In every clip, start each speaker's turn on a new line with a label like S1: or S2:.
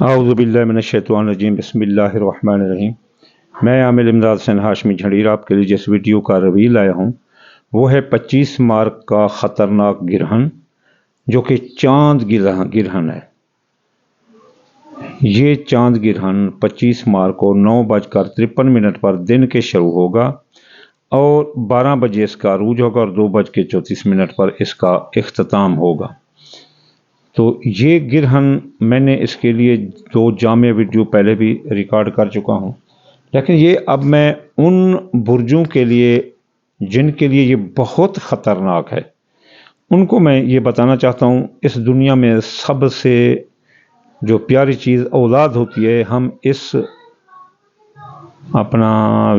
S1: اعوذ باللہ من الشیطان الرجیم بسم اللہ الرحمن الرحیم۔ میں عامل امداد حسین ہاشمی جھنڈیر آپ کے لیے جس ویڈیو کا ریویو لایا ہوں وہ ہے 25 مارچ کا خطرناک گرہن جو کہ چاند گرہن ہے۔ یہ چاند گرہن 25 مارچ کو 9:53 پر دن کے شروع ہوگا اور 12 بجے اس کا عروج ہوگا اور 2:34 پر اس کا اختتام ہوگا۔ تو یہ گرہن میں نے اس کے لیے 2 جامع ویڈیو پہلے بھی ریکارڈ کر چکا ہوں، لیکن یہ اب میں ان برجوں کے لیے جن کے لیے یہ بہت خطرناک ہے ان کو میں یہ بتانا چاہتا ہوں۔ اس دنیا میں سب سے جو پیاری چیز اولاد ہوتی ہے، ہم اس اپنا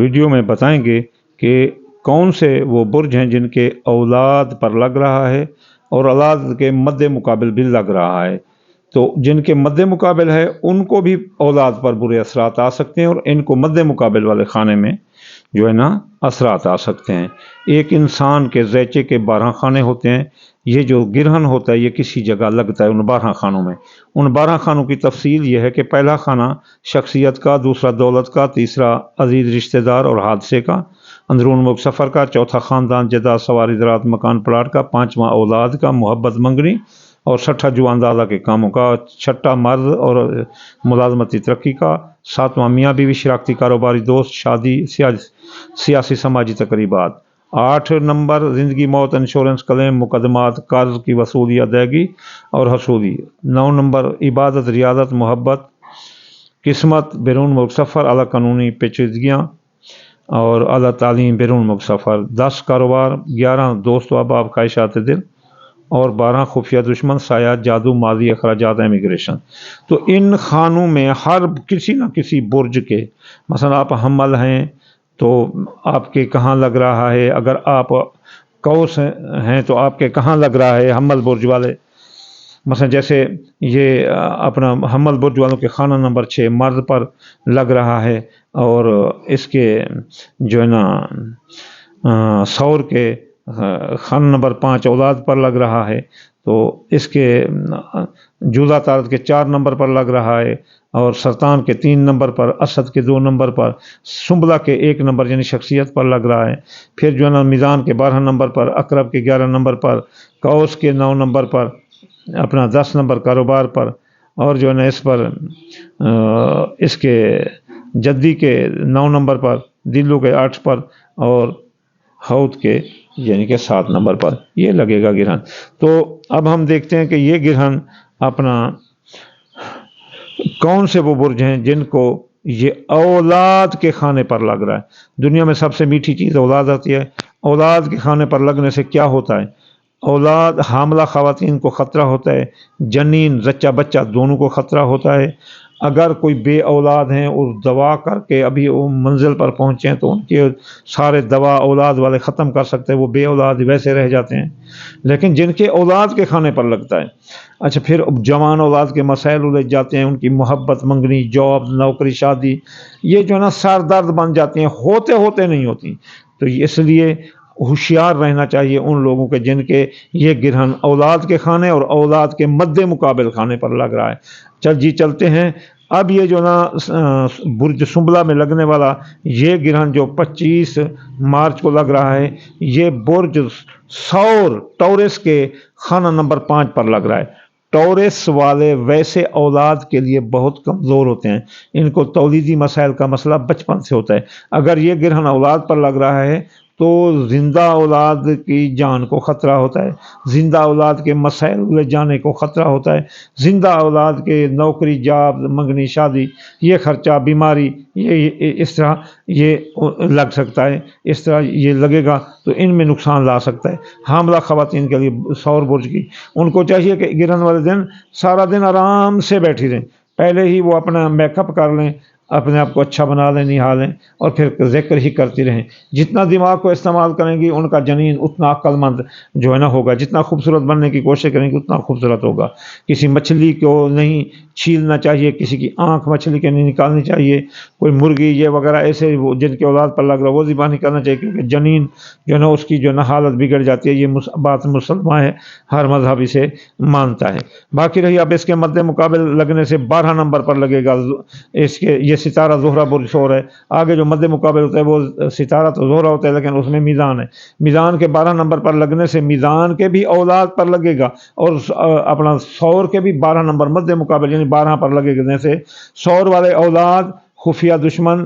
S1: ویڈیو میں بتائیں گے کہ کون سے وہ برج ہیں جن کے اولاد پر لگ رہا ہے اور اولاد کے مد مقابل بھی لگ رہا ہے۔ تو جن کے مد مقابل ہے ان کو بھی اولاد پر برے اثرات آ سکتے ہیں اور ان کو مد مقابل والے خانے میں جو ہے نا اثرات آ سکتے ہیں۔ ایک انسان کے ذیچے کے 12 خانے ہوتے ہیں۔ یہ جو گرہن ہوتا ہے یہ کسی جگہ لگتا ہے ان 12 خانوں میں۔ ان 12 خانوں کی تفصیل یہ ہے کہ پہلا خانہ شخصیت کا، دوسرا دولت کا، تیسرا عزیز رشتہ دار اور حادثے کا، اندرون ملک سفر کا، چوتھا خاندان جائیداد سواری زراعت مکان پلاٹ کا، 5واں اولاد کا محبت منگنی اور 6ٹھا جواندازہ کے کاموں کا، 6ٹھا مرد اور ملازمتی ترقی کا، 7واں میاں بیوی شراکتی کاروباری دوست شادی سیاسی سماجی تقریبات، 8 نمبر زندگی موت انشورنس کلیم مقدمات قرض کی وصولی ادائیگی اور حصولی، 9 نمبر عبادت ریاضت محبت قسمت بیرون ملک سفر اعلیٰ قانونی پیچیدگیاں اور اعلیٰ تعلیم بیرون ملک سفر، 10 کاروبار، 11 دوست و احباب خواہشات دل اور 12 خفیہ دشمن سایات جادو ماضی اخراجات امیگریشن۔ تو ان خانوں میں ہر کسی نہ کسی برج کے، مثلا آپ حمل ہیں تو آپ کے کہاں لگ رہا ہے، اگر آپ قوس ہیں تو آپ کے کہاں لگ رہا ہے حمل برج والے، مثلا جیسے یہ اپنا حمل برج والوں کے خانہ نمبر 6 مرد پر لگ رہا ہے اور اس کے جو ہے نا ثور کے خانہ نمبر 5 اولاد پر لگ رہا ہے، تو اس کے جوزہ طارت کے 4 نمبر پر لگ رہا ہے اور سرطان کے 3 نمبر پر، اسد کے 2 نمبر پر، سنبلہ کے 1 نمبر یعنی شخصیت پر لگ رہا ہے، پھر جو ہے نا میزان کے 12 نمبر پر، عقرب کے 11 نمبر پر، قوس کے 9 نمبر پر، اپنا 10 نمبر کاروبار پر، اور جو ہے نا اس پر اس کے جدی کے 9 نمبر پر، دلو کے 8 پر اور حوت کے یعنی کہ 7 نمبر پر یہ لگے گا گرہن۔ تو اب ہم دیکھتے ہیں کہ یہ گرہن اپنا کون سے وہ برج ہیں جن کو یہ اولاد کے خانے پر لگ رہا ہے۔ دنیا میں سب سے میٹھی چیز اولاد ہوتی ہے۔ اولاد کے خانے پر لگنے سے کیا ہوتا ہے؟ اولاد حاملہ خواتین کو خطرہ ہوتا ہے، جنین زچہ بچہ دونوں کو خطرہ ہوتا ہے۔ اگر کوئی بے اولاد ہیں اور دوا کر کے ابھی وہ منزل پر پہنچے ہیں تو ان کے سارے دوا اولاد والے ختم کر سکتے ہیں، وہ بے اولاد ویسے رہ جاتے ہیں۔ لیکن جن کے اولاد کے کھانے پر لگتا ہے، اچھا پھر جوان اولاد کے مسائل الجھ جاتے ہیں، ان کی محبت منگنی، جاب، نوکری، شادی، یہ جو ہے نا سر درد بن جاتی ہیں، ہوتے نہیں ہوتی۔ تو اس لیے ہوشیار رہنا چاہیے ان لوگوں کے جن کے یہ گرہن اولاد کے کھانے اور اولاد کے مد مقابل کھانے پر لگ رہا ہے۔ چلتے ہیں۔ اب یہ جو نا برج سنبلہ میں لگنے والا یہ گرہن جو 25 مارچ کو لگ رہا ہے، یہ برج ثور ٹورس کے خانہ نمبر 5 پر لگ رہا ہے۔ ٹورس والے ویسے اولاد کے لیے بہت کمزور ہوتے ہیں، ان کو تولیدی مسائل کا مسئلہ بچپن سے ہوتا ہے۔ اگر یہ گرہن اولاد پر لگ رہا ہے تو زندہ اولاد کی جان کو خطرہ ہوتا ہے، زندہ اولاد کے مسائل الجھ جانے کو خطرہ ہوتا ہے، زندہ اولاد کے نوکری، جاب، منگنی، شادی، یہ خرچہ، بیماری، یہ اس طرح یہ لگ سکتا ہے، اس طرح یہ لگے گا تو ان میں نقصان لا سکتا ہے۔ حاملہ خواتین کے لیے ثور برج کی ان کو چاہیے کہ گرہن والے دن سارا دن آرام سے بیٹھی رہیں، پہلے ہی وہ اپنا میک اپ کر لیں، اپنے آپ کو اچھا بنا لیں، نہا لیں اور پھر ذکر ہی کرتی رہیں۔ جتنا دماغ کو استعمال کریں گی ان کا جنین اتنا عقل مند جو ہے نا ہوگا، جتنا خوبصورت بننے کی کوشش کریں گی اتنا خوبصورت ہوگا۔ کسی مچھلی کو نہیں چھیلنا چاہیے، کسی کی آنکھ مچھلی کے نہیں نکالنی چاہیے، کوئی مرغی یہ وغیرہ ایسے جن کے اولاد پر لگ رہا وہ ذبح نہیں کرنا چاہیے، کیونکہ جنین جو ہے نا اس کی جو ہے نا حالت بگڑ جاتی ہے۔ یہ بات مسلمان ہے، ہر مذہب اسے مانتا ہے۔ باقی رہی اب اس کے مد مقابل لگنے سے 12 نمبر پر لگے گا اس کے، یہ ستارہ زہرہ برج ثور ہے۔ آگے جو مد مقابل ہوتا ہے وہ ستارہ تو زہرہ ہوتا ہے لیکن اس میں میزان ہے، میزان کے 12 نمبر پر لگنے سے میزان کے بھی اولاد پر لگے گا، اور اپنا ثور کے بھی 12 نمبر مد مقابل یعنی 12 پر لگے گا۔ سے ثور والے اولاد خفیہ دشمن،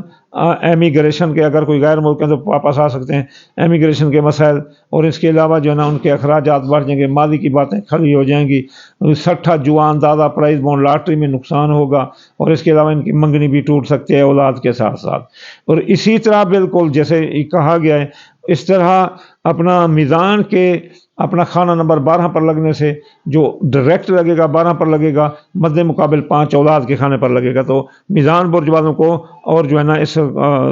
S1: ایمیگریشن کے، اگر کوئی غیر ملک ہے تو واپس آ سکتے ہیں، ایمیگریشن کے مسائل، اور اس کے علاوہ جو ہے نا ان کے اخراجات بڑھ جائیں گے، ماضی کی باتیں کھڑی ہو جائیں گی، سٹھا جوان دادا پرائز بونڈ لاٹری میں نقصان ہوگا، اور اس کے علاوہ ان کی منگنی بھی ٹوٹ سکتی ہے اولاد کے ساتھ ساتھ۔ اور اسی طرح بالکل جیسے کہا گیا ہے اس طرح اپنا میزان کے اپنا خانہ نمبر 12 پر لگنے سے جو ڈائریکٹ لگے گا 12 پر لگے گا، مد مقابل 5 اولاد کے خانے پر لگے گا۔ تو میزان برج والوں کو اور جو ہے نا اس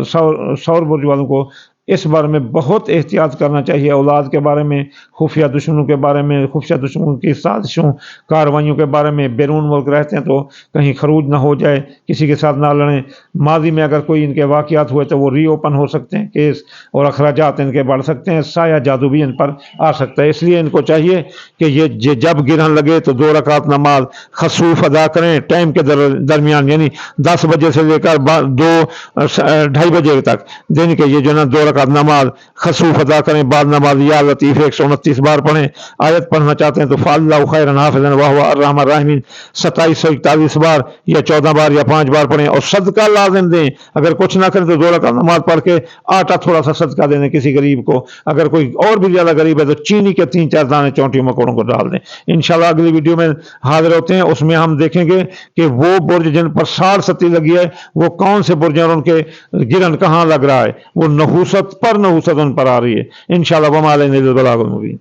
S1: ثور برج والوں کو اس بارے میں بہت احتیاط کرنا چاہیے، اولاد کے بارے میں، خفیہ دشمنوں کے بارے میں، خفیہ دشمنوں کی سازشوں کاروائیوں کے بارے میں، بیرون ملک رہتے ہیں تو کہیں خروج نہ ہو جائے، کسی کے ساتھ نہ لڑیں، ماضی میں اگر کوئی ان کے واقعات ہوئے تو وہ ری اوپن ہو سکتے ہیں کیس، اور اخراجات ان کے بڑھ سکتے ہیں، سایہ جادو بھی ان پر آ سکتا ہے۔ اس لیے ان کو چاہیے کہ یہ جب گرہن لگے تو 2 رکعت نماز خسوف ادا کریں ٹائم کے درمیان، یعنی 10 بجے سے لے کر 2-2:30 بجے تک دن کے یہ جو ہے نا 2 رکعت نماز خسوف ادا کریں، بعد نماز یا لطیف 129 بار پڑھیں۔ آیت پڑھنا چاہتے ہیں تو فاللہ خیرا حافظا وهو ارحم الراحمین 2741 بار یا 14 بار یا 5 بار پڑھیں، اور صدقہ لازم دیں۔ اگر کچھ نہ کریں تو 2 رکعت نماز پڑھ کے آٹا تھوڑا سا صدقہ دے دیں کسی غریب کو، اگر کوئی اور بھی زیادہ غریب ہے تو چینی کے 3-4 دانے چونٹیوں مکوڑوں کو ڈال دیں۔ انشاءاللہ اگلی ویڈیو میں حاضر ہوتے ہیں، اس میں ہم دیکھیں گے کہ وہ برج جن پر 60 ستی لگی ہے وہ کون سے برج ہیں اور ان کے گرہن کہاں لگ رہا ہے، وہ نحوست پر نحوست ان پر آ رہی ہے۔ انشاءاللہ وما علینا الا البلاغ المبین۔